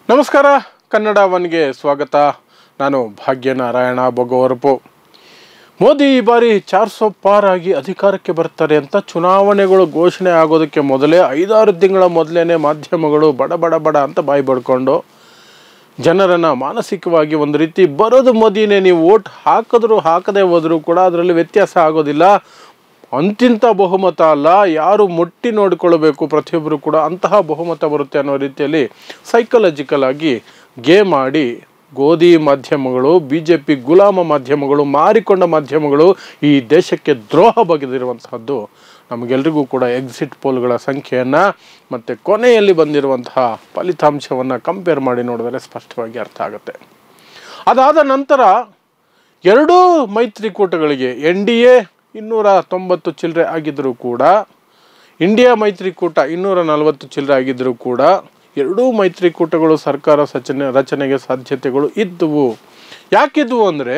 ನಮಸ್ಕಾರ, ಕನ್ನಡ ಒನ್ಗೆ ಸ್ವಾಗತ. ನಾನು ಭಾಗ್ಯನಾರಾಯಣ ಬೊಗವರಪು. ಮೋದಿ ಈ ಬಾರಿ 400 ಪಾರ್ ಆಗಿ ಅಧಿಕಾರಕ್ಕೆ ಬರ್ತಾರೆ ಅಂತ ಚುನಾವಣೆಗಳು ಘೋಷಣೆ ಆಗೋದಕ್ಕೆ ಮೊದಲೇ 5-6 ತಿಂಗಳ ಮೊದಲೇ ಮಾಧ್ಯಮಗಳು ಬಡ ಅಂತ ಬಾಯಿ ಬಡ್ಕೊಂಡು ಜನರನ್ನು ಮಾನಸಿಕವಾಗಿ ಒಂದು ರೀತಿ ಬರೋದು ಮೋದಿನೇ, ನೀವು ವೋಟ್ ಹಾಕಿದ್ರು ಹಾಕದೇ ಹೋದರೂ ಕೂಡ ಅದರಲ್ಲಿ ವ್ಯತ್ಯಾಸ ಆಗೋದಿಲ್ಲ, ಅಂತಿಂಥ ಬಹುಮತ ಅಲ್ಲ, ಯಾರು ಮುಟ್ಟಿ ನೋಡಿಕೊಳ್ಳಬೇಕು ಪ್ರತಿಯೊಬ್ಬರು ಕೂಡ ಅಂತಹ ಬಹುಮತ ಬರುತ್ತೆ ಅನ್ನೋ ರೀತಿಯಲ್ಲಿ ಸೈಕಲಾಜಿಕಲ್ ಆಗಿ ಗೇಮ್ ಆಡಿ ಗೋಧಿ ಮಾಧ್ಯಮಗಳು, BJP ಗುಲಾಮ ಮಾಧ್ಯಮಗಳು, ಮಾರಿಕೊಂಡ ಮಾಧ್ಯಮಗಳು ಈ ದೇಶಕ್ಕೆ ದ್ರೋಹ ಬಗೆದಿರುವಂತಹದ್ದು ನಮಗೆಲ್ಲರಿಗೂ ಕೂಡ ಎಕ್ಸಿಟ್ ಪೋಲ್ಗಳ ಸಂಖ್ಯೆಯನ್ನು ಮತ್ತು ಕೊನೆಯಲ್ಲಿ ಬಂದಿರುವಂತಹ ಫಲಿತಾಂಶವನ್ನು ಕಂಪೇರ್ ಮಾಡಿ ನೋಡಿದರೆ ಸ್ಪಷ್ಟವಾಗಿ ಅರ್ಥ ಆಗುತ್ತೆ. ಅದಾದ ನಂತರ ಎರಡೂ ಮೈತ್ರಿಕೂಟಗಳಿಗೆ NDA 290 ಚಿಲ್ಲರೆ ಆಗಿದ್ದರೂ ಕೂಡ, ಇಂಡಿಯಾ ಮೈತ್ರಿಕೂಟ 240 ಚಿಲ್ಲರೆ ಆಗಿದ್ದರೂ ಕೂಡ ಎರಡೂ ಮೈತ್ರಿಕೂಟಗಳು ಸರ್ಕಾರ ರಚನೆಗೆ ಸಾಧ್ಯತೆಗಳು ಇದ್ದವು. ಯಾಕಿದ್ವು ಅಂದರೆ,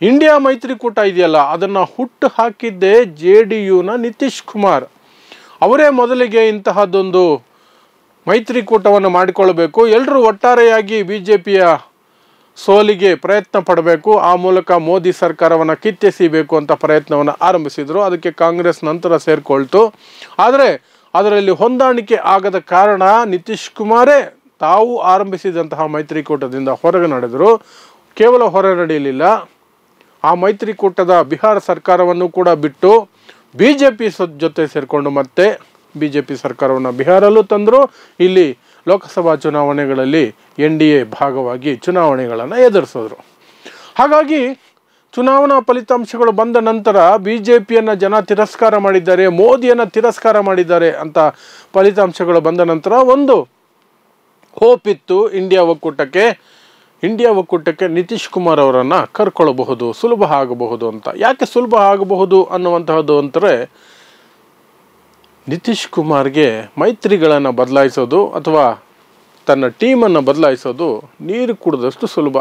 ಇಂಡಿಯಾ ಮೈತ್ರಿಕೂಟ ಇದೆಯಲ್ಲ ಅದನ್ನು ಹುಟ್ಟು ಹಾಕಿದ್ದೇ JDUನ ನಿತೀಶ್ ಕುಮಾರ್ ಅವರೇ ಮೊದಲಿಗೆ ಇಂತಹದ್ದೊಂದು ಮೈತ್ರಿಕೂಟವನ್ನು ಮಾಡಿಕೊಳ್ಳಬೇಕು, ಎಲ್ಲರೂ ಒಟ್ಟಾರೆಯಾಗಿ BJPಯ ಸೋಲಿಗೆ ಪ್ರಯತ್ನ ಪಡಬೇಕು, ಆ ಮೂಲಕ ಮೋದಿ ಸರ್ಕಾರವನ್ನು ಕಿತ್ತೆಸೀಬೇಕು ಅಂತ ಪ್ರಯತ್ನವನ್ನು ಆರಂಭಿಸಿದರು. ಅದಕ್ಕೆ ಕಾಂಗ್ರೆಸ್ ನಂತರ ಸೇರಿಕೊಳ್ತು. ಆದರೆ ಅದರಲ್ಲಿ ಹೊಂದಾಣಿಕೆ ಆಗದ ಕಾರಣ ನಿತೀಶ್ ಕುಮಾರೇ ತಾವು ಆರಂಭಿಸಿದಂತಹ ಮೈತ್ರಿಕೂಟದಿಂದ ಹೊರಗೆ ನಡೆದರು. ಕೇವಲ ಹೊರ ನಡೆಯಲಿಲ್ಲ, ಆ ಮೈತ್ರಿಕೂಟದ ಬಿಹಾರ ಸರ್ಕಾರವನ್ನು ಕೂಡ ಬಿಟ್ಟು BJP ಜೊತೆ ಸೇರಿಕೊಂಡು ಮತ್ತೆ BJP ಸರ್ಕಾರವನ್ನು ಬಿಹಾರಲ್ಲೂ ತಂದರು. ಇಲ್ಲಿ ಲೋಕಸಭಾ ಚುನಾವಣೆಗಳಲ್ಲಿ NDA ಭಾಗವಾಗಿ ಚುನಾವಣೆಗಳನ್ನು ಎದುರಿಸಿದ್ರು. ಹಾಗಾಗಿ ಚುನಾವಣಾ ಫಲಿತಾಂಶಗಳು ಬಂದ ನಂತರ BJPಯನ್ನು ಜನ ತಿರಸ್ಕಾರ ಮಾಡಿದ್ದಾರೆ, ಮೋದಿಯನ್ನು ತಿರಸ್ಕಾರ ಮಾಡಿದ್ದಾರೆ ಅಂತ ಫಲಿತಾಂಶಗಳು ಬಂದ ನಂತರ ಒಂದು ಹೋಪ್ ಇತ್ತು ಇಂಡಿಯಾ ಒಕ್ಕೂಟಕ್ಕೆ ನಿತೀಶ್ ಕುಮಾರ್ ಅವರನ್ನು ಕರ್ಕೊಳ್ಳಬಹುದು, ಸುಲಭ ಆಗಬಹುದು ಅಂತ. ಯಾಕೆ ಸುಲಭ ಆಗಬಹುದು ಅನ್ನುವಂತಹದ್ದು ಅಂತಾರೆ, ನಿತೀಶ್ ಕುಮಾರ್ಗೆ ಮೈತ್ರಿಗಳನ್ನು ಬದಲಾಯಿಸೋದು ಅಥವಾ ತನ್ನ ಟೀಮನ್ನು ಬದಲಾಯಿಸೋದು ನೀರು ಕುಡಿದಷ್ಟು ಸುಲಭ.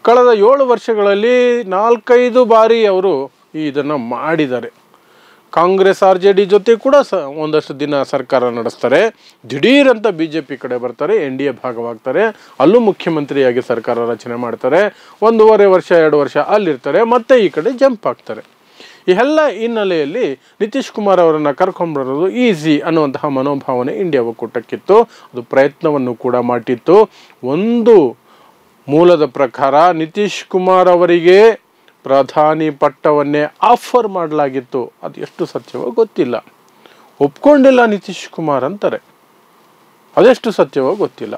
ಕಳೆದ 7 ವರ್ಷಗಳಲ್ಲಿ 4-5 ಬಾರಿ ಅವರು ಇದನ್ನು ಮಾಡಿದ್ದಾರೆ. ಕಾಂಗ್ರೆಸ್ RJD ಜೊತೆ ಕೂಡ ಒಂದಷ್ಟು ದಿನ ಸರ್ಕಾರ ನಡೆಸ್ತಾರೆ, ದಿಢೀರಂತ BJP ಕಡೆ ಬರ್ತಾರೆ, NDA ಭಾಗವಾಗ್ತಾರೆ, ಅಲ್ಲೂ ಮುಖ್ಯಮಂತ್ರಿಯಾಗಿ ಸರ್ಕಾರ ರಚನೆ ಮಾಡ್ತಾರೆ, 1.5 ವರ್ಷ 2 ವರ್ಷ ಅಲ್ಲಿರ್ತಾರೆ, ಮತ್ತೆ ಈ ಕಡೆ ಜಂಪ್ ಆಗ್ತಾರೆ. ಈ ಎಲ್ಲ ಹಿನ್ನೆಲೆಯಲ್ಲಿ ನಿತೀಶ್ ಕುಮಾರ್ ಅವರನ್ನು ಕರ್ಕೊಂಡ್ಬರೋದು ಈಸಿ ಅನ್ನುವಂತಹ ಮನೋಭಾವನೆ ಇಂಡಿಯಾ ಒಕ್ಕೂಟಕ್ಕಿತ್ತು. ಅದು ಪ್ರಯತ್ನವನ್ನು ಕೂಡ ಮಾಡಿತ್ತು. ಒಂದು ಮೂಲದ ಪ್ರಕಾರ ನಿತೀಶ್ ಕುಮಾರ್ ಅವರಿಗೆ ಪ್ರಧಾನಿ ಪಟ್ಟವನ್ನೇ ಆಫರ್ ಮಾಡಲಾಗಿತ್ತು. ಅದು ಎಷ್ಟು ಸತ್ಯವೋ ಗೊತ್ತಿಲ್ಲ, ಒಪ್ಕೊಂಡಿಲ್ಲ ನಿತೀಶ್ ಕುಮಾರ್ ಅಂತಾರೆ, ಅದೆಷ್ಟು ಸತ್ಯವೋ ಗೊತ್ತಿಲ್ಲ.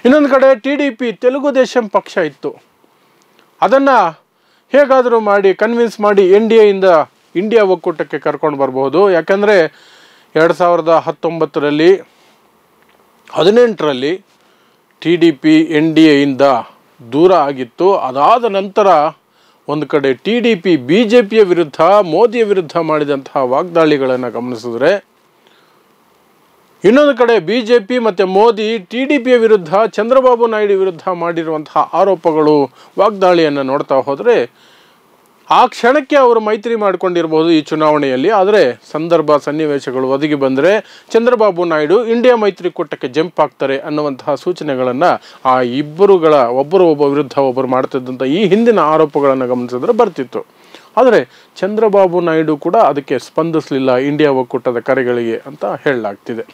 ಇನ್ನೊಂದು ಕಡೆ TDP ತೆಲುಗು ದೇಶಂ ಪಕ್ಷ ಇತ್ತು, ಅದನ್ನು ಹೇಗಾದರೂ ಮಾಡಿ ಕನ್ವಿನ್ಸ್ ಮಾಡಿ NDAಯಿಂದ ಇಂಡಿಯಾ ಒಕ್ಕೂಟಕ್ಕೆ ಕರ್ಕೊಂಡು ಬರ್ಬೋದು. ಯಾಕಂದರೆ 2019ರಲ್ಲಿ 18ರಲ್ಲಿ TDP NDAಯಿಂದ ದೂರ ಆಗಿತ್ತು. ಅದಾದ ನಂತರ ಒಂದು ಕಡೆ TDP BJPಯ ವಿರುದ್ಧ, ಮೋದಿಯ ವಿರುದ್ಧ ಮಾಡಿದಂತಹ ವಾಗ್ದಾಳಿಗಳನ್ನು ಗಮನಿಸಿದ್ರೆ, ಇನ್ನೊಂದು ಕಡೆ BJP ಮತ್ತು ಮೋದಿ TDPಯ ವಿರುದ್ಧ, ಚಂದ್ರಬಾಬು ನಾಯ್ಡು ವಿರುದ್ಧ ಮಾಡಿರುವಂತಹ ಆರೋಪಗಳು, ವಾಗ್ದಾಳಿಯನ್ನು ನೋಡ್ತಾ ಹೋದರೆ ಆ ಕ್ಷಣಕ್ಕೆ ಅವರು ಮೈತ್ರಿ ಮಾಡಿಕೊಂಡಿರಬಹುದು ಈ ಚುನಾವಣೆಯಲ್ಲಿ. ಆದರೆ ಸಂದರ್ಭ ಸನ್ನಿವೇಶಗಳು ಒದಗಿ ಬಂದರೆ ಚಂದ್ರಬಾಬು ನಾಯ್ಡು ಇಂಡಿಯಾ ಮೈತ್ರಿಕೂಟಕ್ಕೆ ಜಂಪ್ ಆಗ್ತಾರೆ ಅನ್ನುವಂತಹ ಸೂಚನೆಗಳನ್ನು ಆ ಒಬ್ಬರ ವಿರುದ್ಧ ಒಬ್ಬರು ಮಾಡ್ತಿದ್ದಂಥ ಈ ಹಿಂದಿನ ಆರೋಪಗಳನ್ನು ಗಮನಿಸಿದ್ರೆ ಬರ್ತಿತ್ತು. ಆದರೆ ಚಂದ್ರಬಾಬು ನಾಯ್ಡು ಕೂಡ ಅದಕ್ಕೆ ಸ್ಪಂದಿಸಲಿಲ್ಲ ಇಂಡಿಯಾ ಒಕ್ಕೂಟದ ಕರೆಗಳಿಗೆ ಅಂತ ಹೇಳಲಾಗ್ತಿದೆ.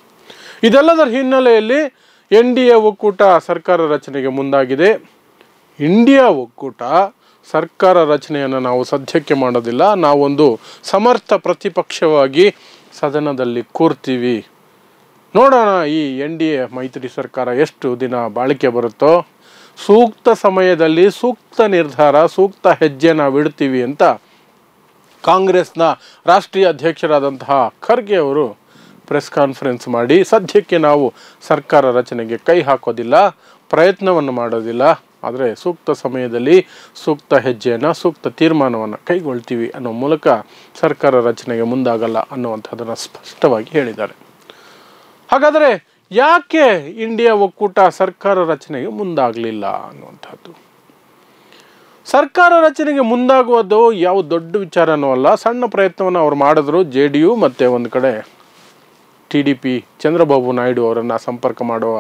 ಇದೆಲ್ಲದರ ಹಿನ್ನೆಲೆಯಲ್ಲಿ NDA ಒಕ್ಕೂಟ ಸರ್ಕಾರ ರಚನೆಗೆ ಮುಂದಾಗಿದೆ. ಇಂಡಿಯಾ ಒಕ್ಕೂಟ ಸರ್ಕಾರ ರಚನೆಯನ್ನು ನಾವು ಸದ್ಯಕ್ಕೆ ಮಾಡೋದಿಲ್ಲ, ನಾವೊಂದು ಸಮರ್ಥ ಪ್ರತಿಪಕ್ಷವಾಗಿ ಸದನದಲ್ಲಿ ಕೂರ್ತೀವಿ, ನೋಡೋಣ ಈ NDA ಮೈತ್ರಿ ಸರ್ಕಾರ ಎಷ್ಟು ದಿನ ಬಾಳಿಕೆ ಬರುತ್ತೋ, ಸೂಕ್ತ ಸಮಯದಲ್ಲಿ ಸೂಕ್ತ ನಿರ್ಧಾರ, ಸೂಕ್ತ ಹೆಜ್ಜೆ ನಾವು ಇಡ್ತೀವಿ ಅಂತ ಕಾಂಗ್ರೆಸ್ನ ರಾಷ್ಟ್ರೀಯ ಅಧ್ಯಕ್ಷರಾದಂತಹ ಖರ್ಗೆ ಅವರು ಪ್ರೆಸ್ ಕಾನ್ಫರೆನ್ಸ್ ಮಾಡಿ, ಸದ್ಯಕ್ಕೆ ನಾವು ಸರ್ಕಾರ ರಚನೆಗೆ ಕೈ ಹಾಕೋದಿಲ್ಲ, ಪ್ರಯತ್ನವನ್ನು ಮಾಡೋದಿಲ್ಲ, ಆದರೆ ಸೂಕ್ತ ಸಮಯದಲ್ಲಿ ಸೂಕ್ತ ಹೆಜ್ಜೆಯನ್ನು, ಸೂಕ್ತ ತೀರ್ಮಾನವನ್ನು ಕೈಗೊಳ್ತೀವಿ ಅನ್ನೋ ಮೂಲಕ ಸರ್ಕಾರ ರಚನೆಗೆ ಮುಂದಾಗಲ್ಲ ಅನ್ನುವಂಥದ್ದನ್ನು ಸ್ಪಷ್ಟವಾಗಿ ಹೇಳಿದ್ದಾರೆ. ಹಾಗಾದರೆ ಯಾಕೆ ಇಂಡಿಯಾ ಒಕ್ಕೂಟ ಸರ್ಕಾರ ರಚನೆಗೆ ಮುಂದಾಗಲಿಲ್ಲ ಅನ್ನುವಂಥದ್ದು? ಸರ್ಕಾರ ರಚನೆಗೆ ಮುಂದಾಗುವುದು ಯಾವ ದೊಡ್ಡ ವಿಚಾರನೂ ಅಲ್ಲ, ಸಣ್ಣ ಪ್ರಯತ್ನವನ್ನು ಅವ್ರು ಮಾಡಿದ್ರು. JDU ಮತ್ತು ಒಂದು ಕಡೆ TDP ಚಂದ್ರಬಾಬು ನಾಯ್ಡು ಅವರನ್ನು ಸಂಪರ್ಕ ಮಾಡುವ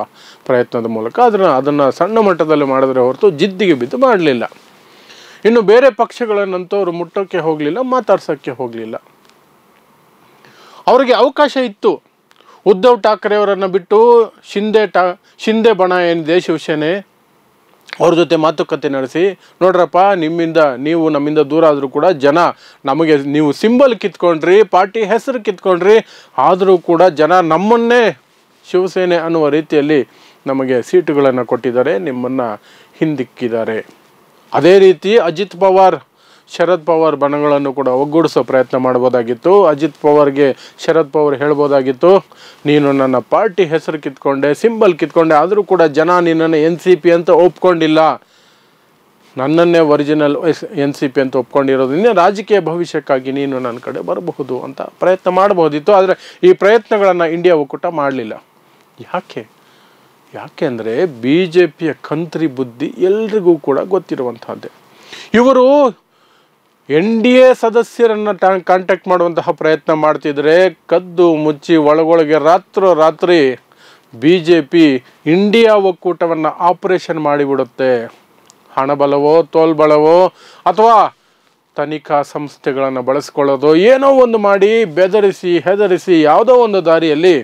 ಪ್ರಯತ್ನದ ಮೂಲಕ ಅದನ್ನು ಸಣ್ಣ ಮಟ್ಟದಲ್ಲಿ ಮಾಡಿದ್ರೆ ಹೊರತು ಜಿದ್ದಿಗೆ ಬಿದ್ದು ಮಾಡಲಿಲ್ಲ. ಇನ್ನು ಬೇರೆ ಪಕ್ಷಗಳನ್ನಂತೂ ಅವರು ಮುಟ್ಟೋಕ್ಕೆ ಹೋಗಲಿಲ್ಲ, ಮಾತಾಡ್ಸೋಕ್ಕೆ ಹೋಗಲಿಲ್ಲ. ಅವರಿಗೆ ಅವಕಾಶ ಇತ್ತು. ಉದ್ಧವ್ ಠಾಕ್ರೆ ಅವರನ್ನು ಬಿಟ್ಟು ಶಿಂದೆ ಬಣ ಏನಿದೆ ಶಿವಸೇನೆ, ಅವ್ರ ಜೊತೆ ಮಾತುಕತೆ ನಡೆಸಿ, ನೋಡ್ರಪ್ಪ ನೀವು ನಮ್ಮಿಂದ ದೂರ ಆದರೂ ಕೂಡ ಜನ ನಮಗೆ, ನೀವು ಸಿಂಬಲ್ ಕಿತ್ಕೊಂಡ್ರಿ, ಪಾರ್ಟಿ ಹೆಸರು ಕಿತ್ಕೊಂಡ್ರಿ, ಆದರೂ ಕೂಡ ಜನ ನಮ್ಮನ್ನೇ ಶಿವಸೇನೆ ಅನ್ನುವ ರೀತಿಯಲ್ಲಿ ನಮಗೆ ಸೀಟುಗಳನ್ನು ಕೊಟ್ಟಿದ್ದಾರೆ, ನಿಮ್ಮನ್ನು ಹಿಂದಿಕ್ಕಿದ್ದಾರೆ. ಅದೇ ರೀತಿ ಅಜಿತ್ ಪವಾರ್, ಶರದ್ ಪವಾರ್ ಬಣಗಳನ್ನು ಕೂಡ ಒಗ್ಗೂಡಿಸೋ ಪ್ರಯತ್ನ ಮಾಡ್ಬೋದಾಗಿತ್ತು. ಅಜಿತ್ ಪವಾರ್ಗೆ ಶರದ್ ಪವಾರ್ ಹೇಳ್ಬೋದಾಗಿತ್ತು, ನೀನು ನನ್ನ ಪಾರ್ಟಿ ಹೆಸರು ಕಿತ್ಕೊಂಡೆ, ಸಿಂಬಲ್ ಕಿತ್ಕೊಂಡೆ, ಆದರೂ ಕೂಡ ಜನ ನಿನ್ನನ್ನು NCP ಅಂತ ಒಪ್ಕೊಂಡಿಲ್ಲ, ನನ್ನನ್ನೇ ಒರಿಜಿನಲ್ NCP ಅಂತ ಒಪ್ಕೊಂಡಿರೋದ್ರಿಂದ ರಾಜಕೀಯ ಭವಿಷ್ಯಕ್ಕಾಗಿ ನೀನು ನನ್ನ ಕಡೆ ಬರಬಹುದು ಅಂತ ಪ್ರಯತ್ನ ಮಾಡಬಹುದಿತ್ತು. ಆದರೆ ಈ ಪ್ರಯತ್ನಗಳನ್ನು ಇಂಡಿಯಾ ಒಕ್ಕೂಟ ಮಾಡಲಿಲ್ಲ. ಯಾಕೆ ಅಂದರೆ BJPಯ ಕಂತ್ರಿ ಬುದ್ಧಿ ಎಲ್ರಿಗೂ ಕೂಡ ಗೊತ್ತಿರುವಂತಹದ್ದೇ. ಇವರು NDA ಸದಸ್ಯರನ್ನು ಕಾಂಟ್ಯಾಕ್ಟ್ ಮಾಡುವಂತಹ ಪ್ರಯತ್ನ ಮಾಡ್ತಿದ್ರೆ ಕದ್ದು ಮುಚ್ಚಿ ಒಳಗೊಳಗೆ ರಾತ್ರಿ BJP ಇಂಡಿಯಾ ಒಕ್ಕೂಟವನ್ನು ಆಪರೇಷನ್ ಮಾಡಿಬಿಡುತ್ತೆ. ಹಣಬಲವೋ ತೋಲ್ಬಲವೋ ಅಥವಾ ತನಿಖಾ ಸಂಸ್ಥೆಗಳನ್ನು ಬಳಸ್ಕೊಳ್ಳೋದು, ಏನೋ ಒಂದು ಮಾಡಿ ಹೆದರಿಸಿ ಯಾವುದೋ ಒಂದು ದಾರಿಯಲ್ಲಿ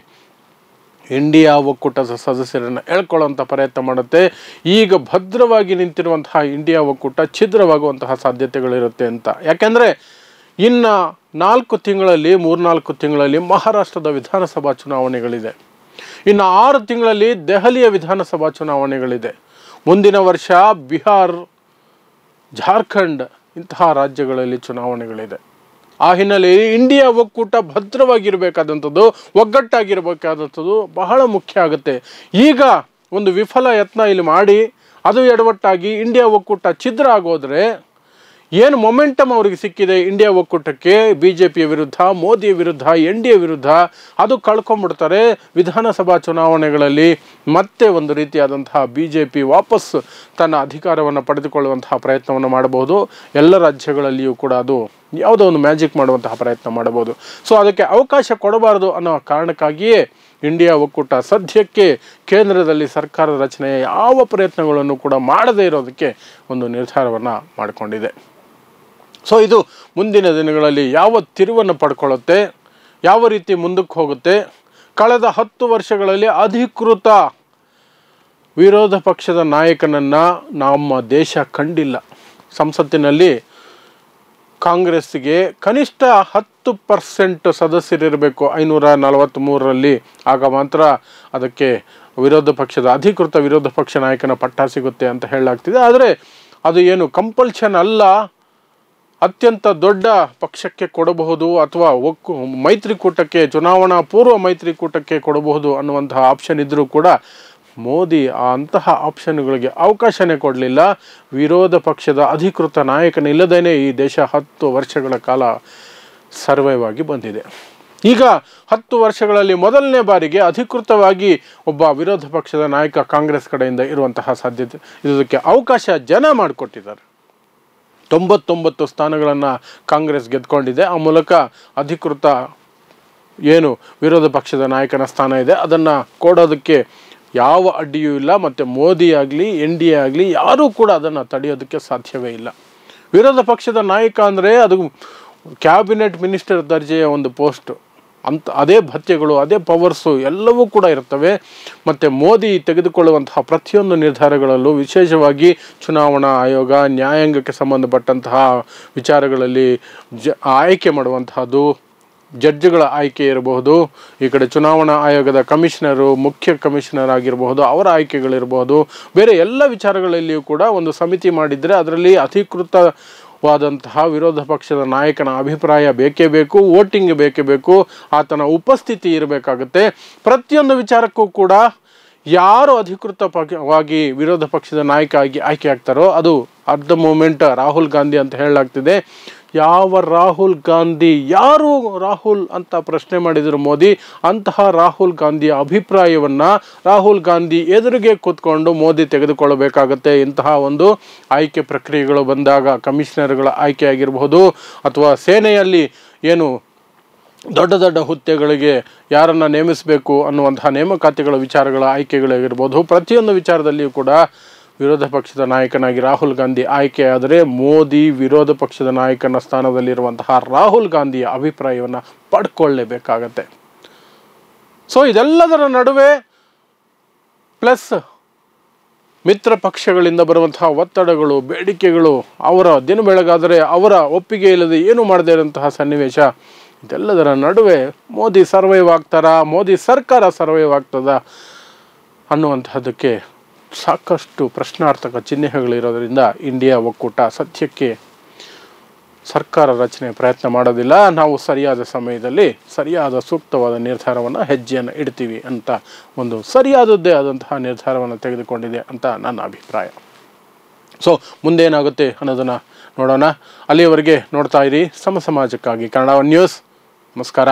ಇಂಡಿಯಾ ಒಕ್ಕೂಟದ ಸದಸ್ಯರನ್ನು ಎಳ್ಕೊಳ್ಳುವಂಥ ಪ್ರಯತ್ನ ಮಾಡುತ್ತೆ. ಈಗ ಭದ್ರವಾಗಿ ನಿಂತಿರುವಂತಹ ಇಂಡಿಯಾ ಒಕ್ಕೂಟ ಛಿದ್ರವಾಗುವಂತಹ ಸಾಧ್ಯತೆಗಳಿರುತ್ತೆ ಅಂತ. ಯಾಕೆಂದರೆ ಇನ್ನು 3-4 ತಿಂಗಳಲ್ಲಿ ಮಹಾರಾಷ್ಟ್ರದ ವಿಧಾನಸಭಾ ಚುನಾವಣೆಗಳಿದೆ. ಇನ್ನು 6 ತಿಂಗಳಲ್ಲಿ ದೆಹಲಿಯ ವಿಧಾನಸಭಾ ಚುನಾವಣೆಗಳಿದೆ. ಮುಂದಿನ ವರ್ಷ ಬಿಹಾರ್, ಜಾರ್ಖಂಡ್ ಇಂತಹ ರಾಜ್ಯಗಳಲ್ಲಿ ಚುನಾವಣೆಗಳಿದೆ. ಆ ಹಿನ್ನೆಲೆಯಲ್ಲಿ ಇಂಡಿಯಾ ಒಕ್ಕೂಟ ಭದ್ರವಾಗಿರಬೇಕಾದಂಥದ್ದು, ಒಗ್ಗಟ್ಟಾಗಿರಬೇಕಾದಂಥದ್ದು ಬಹಳ ಮುಖ್ಯ ಆಗುತ್ತೆ. ಈಗ ಒಂದು ವಿಫಲ ಯತ್ನ ಇಲ್ಲಿ ಮಾಡಿ ಅದು ಎಡವಟ್ಟಾಗಿ ಇಂಡಿಯಾ ಒಕ್ಕೂಟ ಛಿದ್ರ ಆಗೋದ್ರೆ ಏನು ಮೊಮೆಂಟಮ್ ಅವರಿಗೆ ಸಿಕ್ಕಿದೆ ಇಂಡಿಯಾ ಒಕ್ಕೂಟಕ್ಕೆ, BJPಯ ವಿರುದ್ಧ, ಮೋದಿಯ ವಿರುದ್ಧ, NDA ವಿರುದ್ಧ, ಅದು ಕಳ್ಕೊಂಡ್ಬಿಡ್ತಾರೆ. ವಿಧಾನಸಭಾ ಚುನಾವಣೆಗಳಲ್ಲಿ ಮತ್ತೆ ಒಂದು ರೀತಿಯಾದಂತಹ BJP ವಾಪಸ್ ತನ್ನ ಅಧಿಕಾರವನ್ನು ಪಡೆದುಕೊಳ್ಳುವಂತಹ ಪ್ರಯತ್ನವನ್ನು ಮಾಡಬಹುದು. ಎಲ್ಲ ರಾಜ್ಯಗಳಲ್ಲಿಯೂ ಕೂಡ ಅದು ಯಾವುದೋ ಒಂದು ಮ್ಯಾಜಿಕ್ ಮಾಡುವಂತಹ ಪ್ರಯತ್ನ ಮಾಡಬಹುದು. ಸೊ ಅದಕ್ಕೆ ಅವಕಾಶ ಕೊಡಬಾರದು ಅನ್ನೋ ಕಾರಣಕ್ಕಾಗಿಯೇ ಇಂಡಿಯಾ ಒಕ್ಕೂಟ ಸದ್ಯಕ್ಕೆ ಕೇಂದ್ರದಲ್ಲಿ ಸರ್ಕಾರ ರಚನೆಯ ಯಾವ ಪ್ರಯತ್ನಗಳನ್ನು ಕೂಡ ಮಾಡದೇ ಇರೋದಕ್ಕೆ ಒಂದು ನಿರ್ಧಾರವನ್ನು ಮಾಡಿಕೊಂಡಿದೆ. ಸೊ ಇದು ಮುಂದಿನ ದಿನಗಳಲ್ಲಿ ಯಾವ ತಿರುವನ್ನು ಪಡ್ಕೊಳ್ಳುತ್ತೆ, ಯಾವ ರೀತಿ ಮುಂದಕ್ಕೆ ಹೋಗುತ್ತೆ. ಕಳೆದ 10 ವರ್ಷಗಳಲ್ಲಿ ಅಧಿಕೃತ ವಿರೋಧ ಪಕ್ಷದ ನಾಯಕನನ್ನು ನಮ್ಮ ದೇಶ ಕಂಡಿಲ್ಲ. ಸಂಸತ್ತಿನಲ್ಲಿ ಕಾಂಗ್ರೆಸ್ಗೆ ಕನಿಷ್ಠ 10% ಸದಸ್ಯರಿರಬೇಕು 543ರಲ್ಲಿ, ಆಗ ಮಾತ್ರ ಅದಕ್ಕೆ ಅಧಿಕೃತ ವಿರೋಧ ಪಕ್ಷ ನಾಯಕನ ಪಟ್ಟ ಸಿಗುತ್ತೆ ಅಂತ ಹೇಳಲಾಗ್ತಿದೆ. ಆದರೆ ಅದು ಏನು ಕಂಪಲ್ಷನ್ ಅಲ್ಲ, ಅತ್ಯಂತ ದೊಡ್ಡ ಪಕ್ಷಕ್ಕೆ ಕೊಡಬಹುದು ಅಥವಾ ಮೈತ್ರಿಕೂಟಕ್ಕೆ, ಚುನಾವಣಾ ಪೂರ್ವ ಮೈತ್ರಿಕೂಟಕ್ಕೆ ಕೊಡಬಹುದು ಅನ್ನುವಂತಹ ಆಪ್ಷನ್ ಇದ್ದರೂ ಕೂಡ ಮೋದಿ ಅಂತಹ ಆಪ್ಷನ್ಗಳಿಗೆ ಅವಕಾಶನೇ ಕೊಡಲಿಲ್ಲ. ವಿರೋಧ ಪಕ್ಷದ ಅಧಿಕೃತ ನಾಯಕನಿಲ್ಲದೇನೆ ಈ ದೇಶ 10 ವರ್ಷಗಳ ಕಾಲ ಸರ್ವೈವ್ ಆಗಿ ಬಂದಿದೆ. ಈಗ 10 ವರ್ಷಗಳಲ್ಲಿ ಮೊದಲನೇ ಬಾರಿಗೆ ಅಧಿಕೃತವಾಗಿ ಒಬ್ಬ ವಿರೋಧ ಪಕ್ಷದ ನಾಯಕ ಕಾಂಗ್ರೆಸ್ ಕಡೆಯಿಂದ ಇರುವಂತಹ ಸಾಧ್ಯತೆ, ಇದಕ್ಕೆ ಅವಕಾಶ ಜನ ಮಾಡಿಕೊಟ್ಟಿದ್ದಾರೆ. 99 ಸ್ಥಾನಗಳನ್ನು ಕಾಂಗ್ರೆಸ್ ಗೆದ್ಕೊಂಡಿದೆ. ಆ ಮೂಲಕ ಅಧಿಕೃತ ಏನು ವಿರೋಧ ಪಕ್ಷದ ನಾಯಕನ ಸ್ಥಾನ ಇದೆ ಅದನ್ನು ಕೊಡೋದಕ್ಕೆ ಯಾವ ಅಡ್ಡಿಯೂ ಇಲ್ಲ. ಮತ್ತು ಮೋದಿ ಆಗಲಿ NDA ಆಗಲಿ ಯಾರೂ ಕೂಡ ಅದನ್ನು ತಡೆಯೋದಕ್ಕೆ ಸಾಧ್ಯವೇ ಇಲ್ಲ. ವಿರೋಧ ಪಕ್ಷದ ನಾಯಕ ಅಂದರೆ ಅದು ಕ್ಯಾಬಿನೆಟ್ ಮಿನಿಸ್ಟರ್ ದರ್ಜೆಯ ಒಂದು ಪೋಸ್ಟು ಅಂತ, ಅದೇ ಭತ್ಯೆಗಳು, ಅದೇ ಪವರ್ಸು ಎಲ್ಲವೂ ಕೂಡ ಇರ್ತವೆ. ಮತ್ತು ಮೋದಿ ತೆಗೆದುಕೊಳ್ಳುವಂತಹ ಪ್ರತಿಯೊಂದು ನಿರ್ಧಾರಗಳಲ್ಲೂ, ವಿಶೇಷವಾಗಿ ಚುನಾವಣಾ ಆಯೋಗ, ನ್ಯಾಯಾಂಗಕ್ಕೆ ಸಂಬಂಧಪಟ್ಟಂತಹ ವಿಚಾರಗಳಲ್ಲಿ ಆಯ್ಕೆ ಮಾಡುವಂತಹದ್ದು, ಜಡ್ಜ್ಗಳ ಆಯ್ಕೆ ಇರಬಹುದು, ಈ ಕಡೆ ಚುನಾವಣಾ ಆಯೋಗದ ಕಮಿಷನರು, ಮುಖ್ಯ ಕಮಿಷನರ್ ಆಗಿರಬಹುದು, ಅವರ ಆಯ್ಕೆಗಳಿರಬಹುದು, ಬೇರೆ ಎಲ್ಲ ವಿಚಾರಗಳಲ್ಲಿಯೂ ಕೂಡ ಒಂದು ಸಮಿತಿ ಮಾಡಿದರೆ ಅದರಲ್ಲಿ ಅಧಿಕೃತವಾದಂತಹ ವಿರೋಧ ಪಕ್ಷದ ನಾಯಕನ ಅಭಿಪ್ರಾಯ ಬೇಕೇ ಬೇಕು, ವೋಟಿಂಗ್ ಬೇಕೇ ಬೇಕು, ಆತನ ಉಪಸ್ಥಿತಿ ಇರಬೇಕಾಗುತ್ತೆ. ಪ್ರತಿಯೊಂದು ವಿಚಾರಕ್ಕೂ ಕೂಡ ಯಾರು ಅಧಿಕೃತವಾಗಿ ವಿರೋಧ ಪಕ್ಷದ ನಾಯಕ ಆಗಿ ಆಯ್ಕೆ ಆಗ್ತಾರೋ ಅದು at the moment Rahul Gandhi ಅಂತ ಹೇಳಲಾಗ್ತಿದೆ. ಯಾವ ರಾಹುಲ್ ಗಾಂಧಿ, ಯಾರು ರಾಹುಲ್ ಅಂತ ಪ್ರಶ್ನೆ ಮಾಡಿದರು ಮೋದಿ. ಅಂತಹ ರಾಹುಲ್ ಗಾಂಧಿಯ ಅಭಿಪ್ರಾಯವನ್ನು ರಾಹುಲ್ ಗಾಂಧಿ ಎದುರಿಗೆ ಕೂತ್ಕೊಂಡು ಮೋದಿ ತೆಗೆದುಕೊಳ್ಳಬೇಕಾಗತ್ತೆ. ಇಂತಹ ಒಂದು ಆಯ್ಕೆ ಪ್ರಕ್ರಿಯೆಗಳು ಬಂದಾಗ ಕಮಿಷನರ್ಗಳ ಆಯ್ಕೆ ಆಗಿರಬಹುದು ಅಥವಾ ಸೇನೆಯಲ್ಲಿ ಏನು ದೊಡ್ಡ ದೊಡ್ಡ ಹುದ್ದೆಗಳಿಗೆ ಯಾರನ್ನು ನೇಮಿಸಬೇಕು ಅನ್ನುವಂತಹ ನೇಮಕಾತಿಗಳ ವಿಚಾರಗಳ ಆಯ್ಕೆಗಳಾಗಿರ್ಬೋದು, ಪ್ರತಿಯೊಂದು ವಿಚಾರದಲ್ಲಿಯೂ ಕೂಡ ವಿರೋಧ ಪಕ್ಷದ ನಾಯಕನಾಗಿ ರಾಹುಲ್ ಗಾಂಧಿ ಆಯ್ಕೆಯಾದರೆ ಮೋದಿ ವಿರೋಧ ಪಕ್ಷದ ನಾಯಕನ ಸ್ಥಾನದಲ್ಲಿರುವಂತಹ ರಾಹುಲ್ ಗಾಂಧಿಯ ಅಭಿಪ್ರಾಯವನ್ನು ಪಡ್ಕೊಳ್ಳೇಬೇಕಾಗತ್ತೆ. ಸೊ ಇದೆಲ್ಲದರ ನಡುವೆ ಪ್ಲಸ್ ಮಿತ್ರ ಪಕ್ಷಗಳಿಂದ ಬರುವಂತಹ ಒತ್ತಡಗಳು, ಬೇಡಿಕೆಗಳು, ಅವರ ದಿನ ಬೆಳಗಾದರೆ ಅವರ ಒಪ್ಪಿಗೆ ಇಲ್ಲದೆ ಏನು ಮಾಡದೇ ಇರುವಂತಹ ಸನ್ನಿವೇಶ, ಇದೆಲ್ಲದರ ನಡುವೆ ಮೋದಿ ಸರ್ವೈವ್ ಆಗ್ತಾರಾ, ಮೋದಿ ಸರ್ಕಾರ ಸರ್ವೈವ್ ಆಗ್ತದ ಅನ್ನುವಂತಹದ್ದಕ್ಕೆ ಸಾಕಷ್ಟು ಪ್ರಶ್ನಾರ್ಥಕ ಚಿಹ್ನೆಗಳಿರೋದರಿಂದ ಇಂಡಿಯಾ ಒಕ್ಕೂಟ ಸದ್ಯಕ್ಕೆ ಸರ್ಕಾರ ರಚನೆ ಪ್ರಯತ್ನ ಮಾಡೋದಿಲ್ಲ. ನಾವು ಸರಿಯಾದ ಸಮಯದಲ್ಲಿ ಸರಿಯಾದ ಸೂಕ್ತವಾದ ನಿರ್ಧಾರವನ್ನು ಹೆಜ್ಜೆಯನ್ನು ಇಡ್ತೀವಿ ಅಂತ ಒಂದು ಸರಿಯಾದದ್ದೇ ಆದಂತಹ ನಿರ್ಧಾರವನ್ನು ತೆಗೆದುಕೊಂಡಿದೆ ಅಂತ ನನ್ನ ಅಭಿಪ್ರಾಯ. ಸೊ ಮುಂದೇನಾಗುತ್ತೆ ಅನ್ನೋದನ್ನು ನೋಡೋಣ. ಅಲ್ಲಿಯವರೆಗೆ ನೋಡ್ತಾ ಇರಿ ಸಮಾಜಕ್ಕಾಗಿ ಕನ್ನಡ ನ್ಯೂಸ್. ನಮಸ್ಕಾರ.